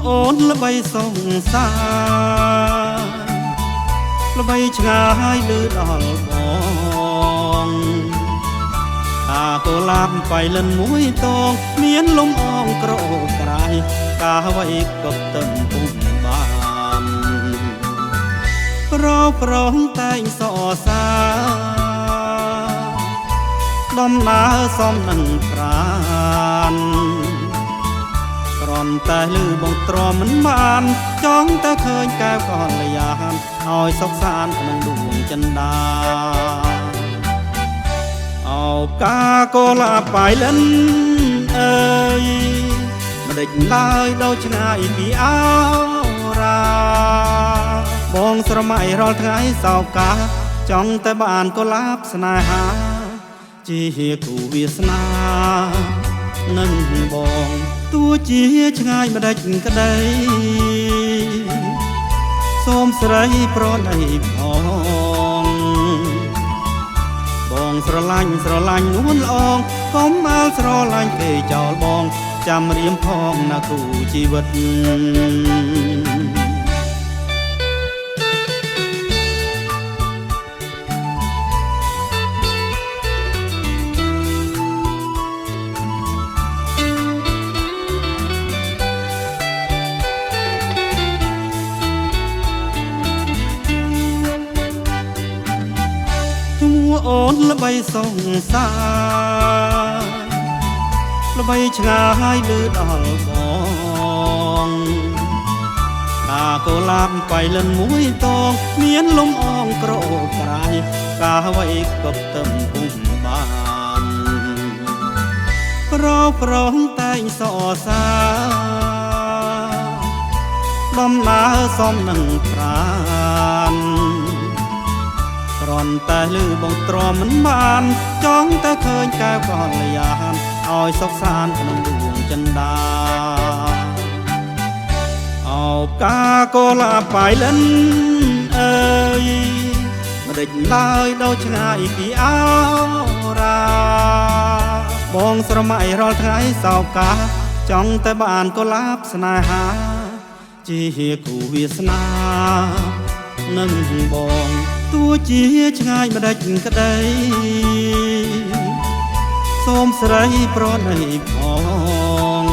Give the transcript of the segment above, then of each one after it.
អូនល្បីសងសារល្បីឆ្ងាយលឺដល់បងថាកុលាបបៃលិនមួយតងមានលំអងក្រអូបក្រៃកាវៃក៏ទឹមពុំបានប្រងតែងសរសាដំណើរសំនឹងប្រានគ្រាន់តែលឺបងទ្រាំមិនបានចង់តែឃើញកែវកល្យានឲ្យសុខសាន្តក្នុងដួងចិន្តាឱកាកុលាបបៃលិនអើយមិនដេចឡើយដល់ឆ្ងាយពីអរាបងស្រមៃរាល់ថ្ងៃសោកាចង់តែបានកុលាបស្នេហាជាគូវាសនានឹងបងទោះជាឆ្ងាយមិនដាច់ក្ដីសូមស្រីប្រណីផងបងស្រឡាញ់នួនល្អងកុំអាលស្រឡាញ់គេចោលបងចាំរៀមផងណាគូជីវិតអូនល្បីសងសារល្បីឆ្ងាយលឺដល់បងថាកុលាបបៃលិនមួយតងមានលំអងក្រអូបក្រៃកាវៃក៏ទឹមពុំបានប្រងតែងសរសាដំណើរសំនឹងប្រានគ្រាន់តែលឺបងទ្រាំមិនបានចង់តែឃើញកែវកល្យានឲ្យសុខសាន្តក្នុងដួងចិន្តាឱកាកុលាបបៃលិនអើយមិនដេចឡើយដល់ឆ្ងាយពីអរាបងស្រមៃរាល់ថ្ងៃសោកាចង់តែបានកុលាបស្នេហាជាគូវាសនានឹងបងទោះជាឆ្ងាយមិនដាច់ក្ដីសូមស្រីប្រណីផង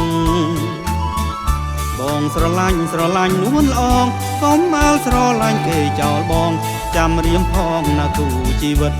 បងស្រឡាញ់នួនល្អងកុំអាលស្រឡាញ់គេចោលបងចាំរៀមផងណាគូជីវិត